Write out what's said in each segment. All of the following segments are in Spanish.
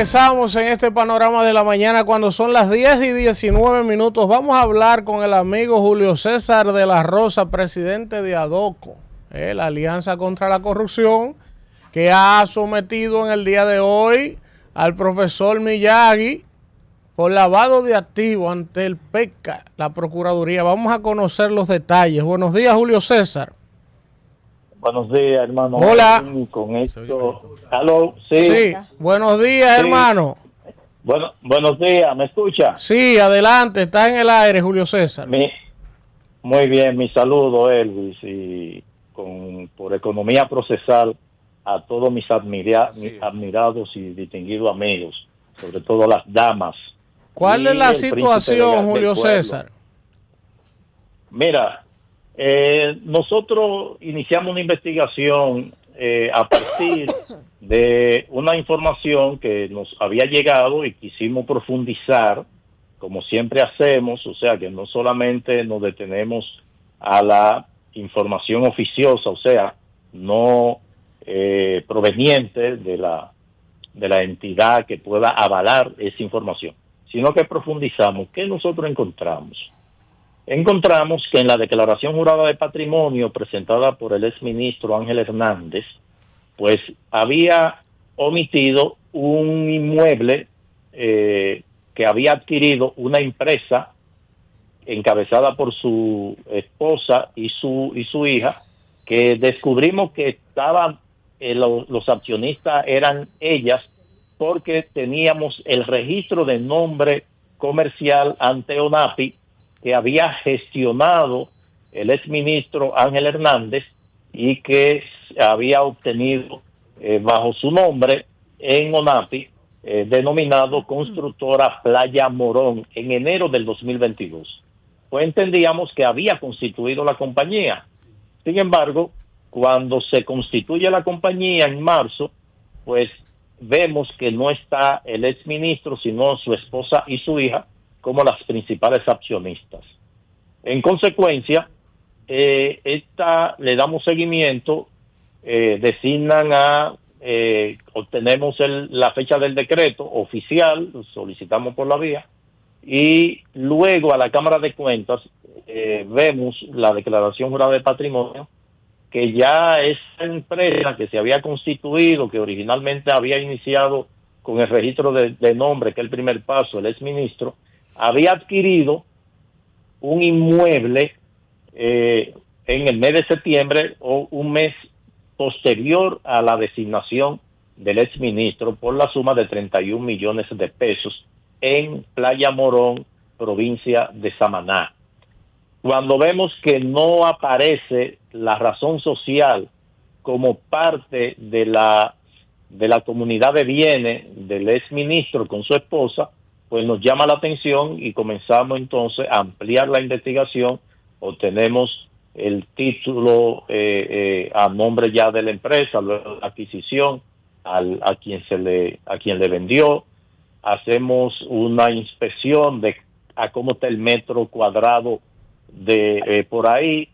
regresamos en este panorama de la mañana cuando son las 10:19. Vamos a hablar con el amigo Julio César de la Rosa, presidente de ADOCO, la Alianza contra la Corrupción, que ha sometido en el día de hoy al profesor Miyagi por lavado de activos ante el PECA, la Procuraduría. Vamos a conocer los detalles. Buenos días, Julio César. Buenos días, hermano. Hola. Con esto. ¿Aló? Sí. Sí. Buenos días, sí, hermano. Bueno, buenos días, ¿me escucha? Sí, adelante, está en el aire, Julio César. Muy bien, mi saludo, Elvis, y por economía procesal a todos mis admirados y distinguidos amigos, sobre todo las damas. ¿Cuál es la situación, Julio César? Mira, nosotros iniciamos una investigación a partir de una información que nos había llegado y quisimos profundizar, como siempre hacemos, o sea que no solamente nos detenemos a la información oficiosa, o sea, no proveniente de la entidad que pueda avalar esa información, sino que profundizamos. ¿Qué nosotros encontramos? Encontramos que en la declaración jurada de patrimonio presentada por el exministro Ángel Hernández, pues había omitido un inmueble que había adquirido una empresa encabezada por su esposa y su hija, que descubrimos que estaban los accionistas eran ellas, porque teníamos el registro de nombre comercial ante ONAPI que había gestionado el exministro Ángel Hernández y que había obtenido bajo su nombre en ONAPI, denominado Constructora Playa Morón, en enero del 2022. Pues entendíamos que había constituido la compañía. Sin embargo, cuando se constituye la compañía en marzo, pues vemos que no está el exministro, sino su esposa y su hija como las principales accionistas. En consecuencia, le damos seguimiento, obtenemos la fecha del decreto oficial, lo solicitamos por la vía, y luego a la Cámara de Cuentas vemos la declaración jurada de patrimonio, que ya esa empresa que se había constituido, que originalmente había iniciado con el registro de nombre, que es el primer paso, el exministro, había adquirido un inmueble en el mes de septiembre, o un mes posterior a la designación del exministro, por la suma de 31 millones de pesos en Playa Morón, provincia de Samaná. Cuando vemos que no aparece la razón social como parte de la comunidad de bienes del exministro con su esposa, pues nos llama la atención y comenzamos entonces a ampliar la investigación. Obtenemos el título a nombre ya de la empresa, luego de la adquisición a quien le vendió. Hacemos una inspección a cómo está el metro cuadrado de por ahí,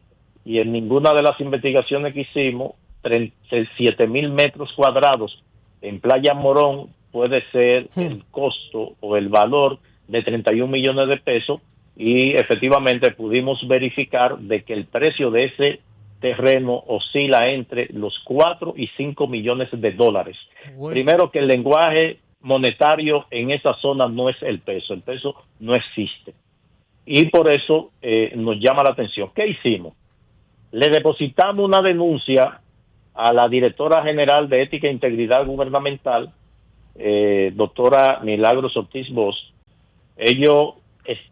y en ninguna de las investigaciones que hicimos, 37,000 metros cuadrados en Playa Morón puede ser el costo o el valor de 31 millones de pesos, y efectivamente pudimos verificar de que el precio de ese terreno oscila entre los 4 y 5 millones de dólares. Bueno. Primero, que el lenguaje monetario en esa zona no es el peso no existe. Y por eso nos llama la atención. ¿Qué hicimos? Le depositamos una denuncia a la directora general de Ética e Integridad Gubernamental, doctora Milagros Ortiz Bosch. Ellos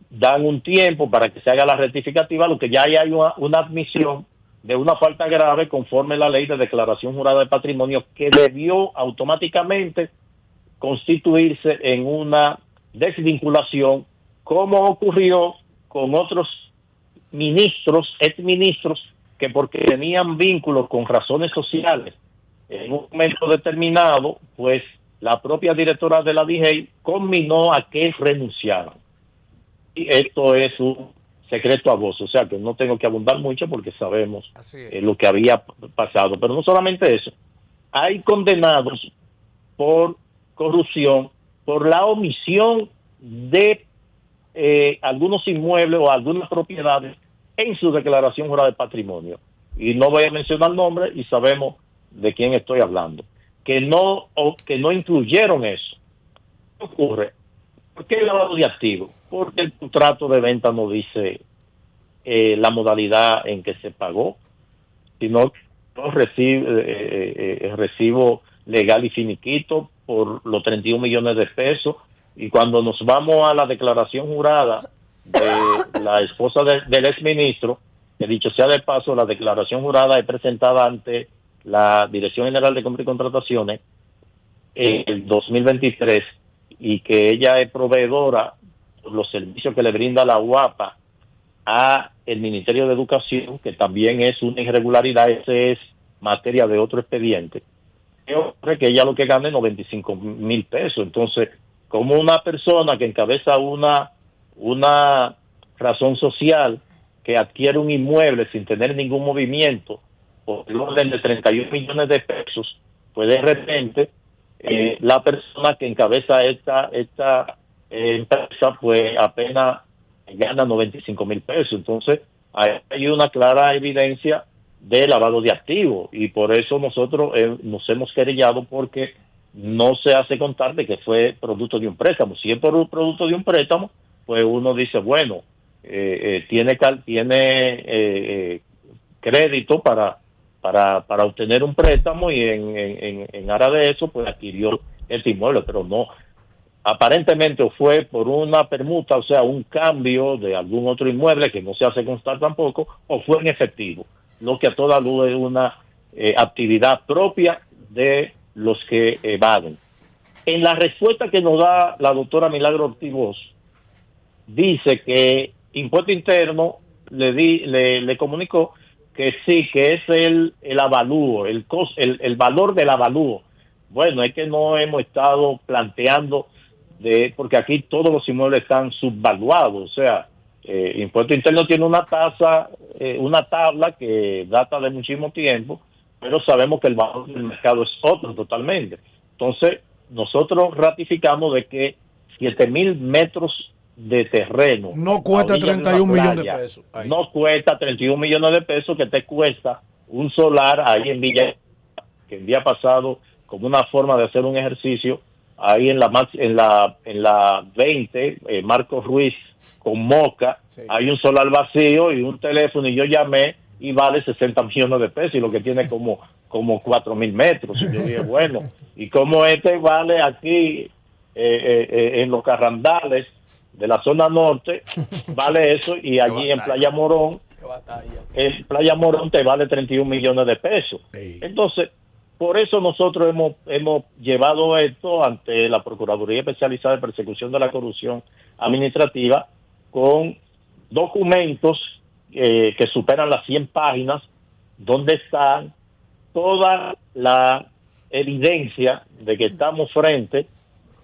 dan un tiempo para que se haga la rectificativa, lo que ya hay una admisión de una falta grave conforme a la ley de declaración jurada de patrimonio, que debió automáticamente constituirse en una desvinculación, como ocurrió con otros ministros, exministros, que porque tenían vínculos con razones sociales en un momento determinado, pues la propia directora de la DIGEI conminó a que renunciaran. Y esto es un secreto a voz, o sea que no tengo que abundar mucho porque sabemos lo que había pasado. Pero no solamente eso, hay condenados por corrupción por la omisión de algunos inmuebles o algunas propiedades en su declaración jurada de patrimonio. Y no voy a mencionar nombres y sabemos de quién estoy hablando. Que no incluyeron eso. ¿Qué ocurre? ¿Por qué el lavado de activos? Porque el contrato de venta no dice la modalidad en que se pagó, sino recibo legal y finiquito por los 31 millones de pesos. Y cuando nos vamos a la declaración jurada de la esposa del exministro, que dicho sea de paso, la declaración jurada es presentada ante la Dirección General de Compras y Contrataciones en el 2023, y que ella es proveedora por los servicios que le brinda la UAPA a el Ministerio de Educación, que también es una irregularidad, ese es materia de otro expediente. Creo que ella lo que gana es 95,000 pesos. Entonces, como una persona que encabeza una razón social que adquiere un inmueble sin tener ningún movimiento por el orden de 31 millones de pesos, pues de repente la persona que encabeza esta empresa pues apenas gana 95,000 pesos. Entonces hay una clara evidencia de lavado de activos, y por eso nosotros nos hemos querellado, porque no se hace contar de que fue producto de un préstamo. Si es por un producto de un préstamo, pues uno dice, bueno, tiene crédito para obtener un préstamo, y en aras de eso pues adquirió este inmueble, pero no. Aparentemente fue por una permuta, o sea, un cambio de algún otro inmueble que no se hace constar tampoco, o fue en efectivo, lo que a toda luz es una actividad propia de los que evaden. En la respuesta que nos da la doctora Milagro Ortiz Bosch, dice que Impuesto Interno le comunicó que sí, que es el avalúo, el valor del avalúo. Bueno, es que no hemos estado planteando, porque aquí todos los inmuebles están subvaluados. O sea, Impuesto Interno tiene una tasa, una tabla que data de muchísimo tiempo, pero sabemos que el valor del mercado es otro totalmente. Entonces, nosotros ratificamos de que 7,000 metros de terreno no cuesta 31 millones de pesos. Ahí. No cuesta 31 millones de pesos que te cuesta un solar ahí en Villa, que el día pasado, como una forma de hacer un ejercicio, ahí en la 20, Marcos Ruiz con Moca, sí, hay un solar vacío y un teléfono, y yo llamé y vale 60 millones de pesos, y lo que tiene como 4,000 metros. Y yo dije, bueno, y como vale aquí en los Carrandales de la zona norte, vale eso, y allí en Playa Morón te vale 31 millones de pesos. Sí. Entonces, por eso nosotros hemos llevado esto ante la Procuraduría Especializada de Persecución de la Corrupción Administrativa, con documentos que superan las 100 páginas, donde están toda la evidencia de que estamos frente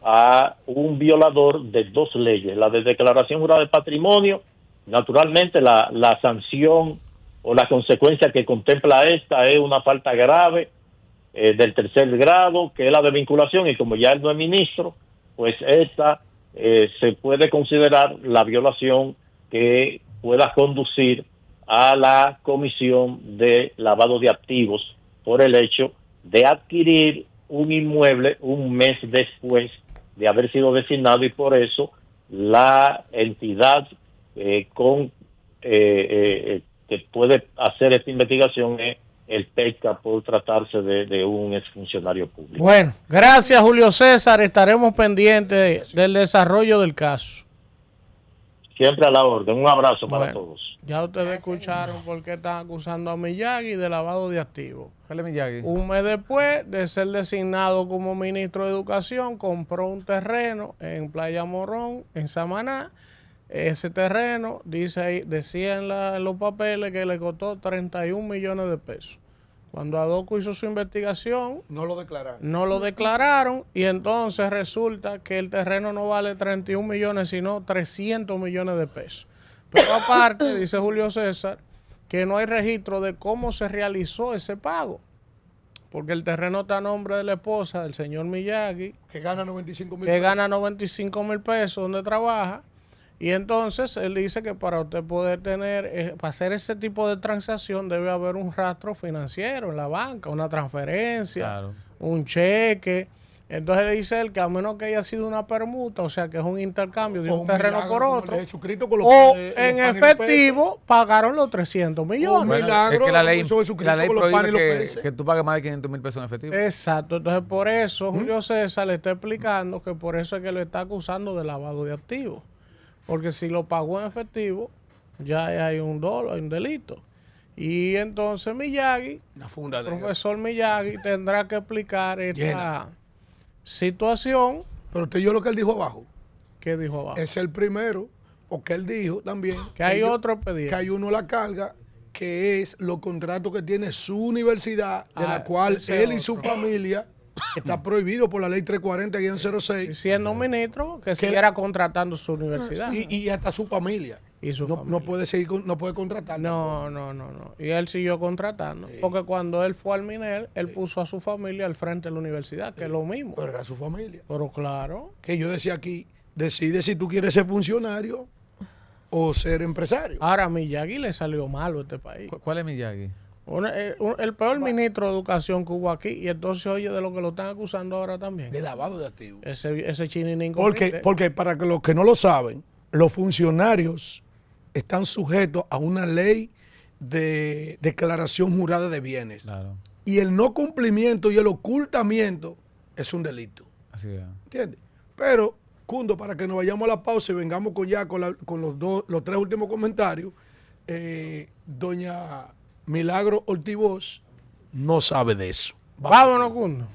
a un violador de dos leyes: la de declaración jurada de patrimonio. Naturalmente la sanción o la consecuencia que contempla esta es una falta grave del 3er grado, que es la de vinculación, y como ya él no es ministro, pues esta se puede considerar la violación que pueda conducir a la comisión de lavado de activos por el hecho de adquirir un inmueble un mes después de haber sido designado, y por eso la entidad que puede hacer esta investigación es el PECA, por tratarse de un exfuncionario público. Bueno, gracias Julio César, estaremos pendientes del desarrollo del caso. Siempre a la orden, un abrazo para todos. Ya ustedes escucharon por qué están acusando a Miyagi de lavado de activos. Miyagi. Un mes después de ser designado como ministro de Educación, compró un terreno en Playa Morón, en Samaná. Ese terreno, decía en los papeles que le costó 31 millones de pesos. Cuando Adoco hizo su investigación, no lo declararon. No lo declararon, y entonces resulta que el terreno no vale 31 millones, sino 300 millones de pesos. Pero aparte, dice Julio César, que no hay registro de cómo se realizó ese pago. porque el terreno está a nombre de la esposa del señor Miyagi, Que gana 95.000 que gana 95.000 pesos donde trabaja. Y entonces él dice que para usted poder tener, para hacer ese tipo de transacción debe haber un rastro financiero en la banca, una transferencia, un cheque. Entonces dice él que a menos que haya sido una permuta, o sea que es un intercambio de un terreno por otro, o en efectivo pagaron los 300 millones. Bueno, es que la ley prohíbe que tú pagues más de 500.000 pesos en efectivo. Exacto, entonces por eso Julio César le está explicando que por eso es que lo está acusando de lavado de activos. Porque si lo pagó en efectivo, ya hay un delito. Y entonces Miyagi, profesor Miyagi, tendrá que explicar esta situación. Pero usted oyó lo que él dijo abajo. ¿Qué dijo abajo? Es el primero, porque él dijo también que hay otro expediente. Que hay uno a la carga, que es los contratos que tiene su universidad, de la cual él y su familia está prohibido por la ley 340-06. Siendo un ministro que siguiera contratando su universidad. Y hasta su familia. Y su familia. No puede seguir, no puede contratar. No. Y él siguió contratando. Sí. Porque cuando él fue al MINER, él puso a su familia al frente de la universidad, que es lo mismo. Pero era su familia. Pero claro. Que yo decía aquí, decide si tú quieres ser funcionario o ser empresario. Ahora a Miyagi le salió malo a este país. ¿Cuál es Miyagi? El peor ministro de educación que hubo aquí, y entonces oye de lo que lo están acusando ahora también. De lavado de activos. Ese chininín. Porque para que los que no lo saben, los funcionarios están sujetos a una ley de declaración jurada de bienes. Claro. Y el no cumplimiento y el ocultamiento es un delito. Así es. ¿Entiendes? Pero, Cundo, para que nos vayamos a la pausa y vengamos con los tres últimos comentarios, doña Milagro Ortiz no sabe de eso. Vámonos, Cundo.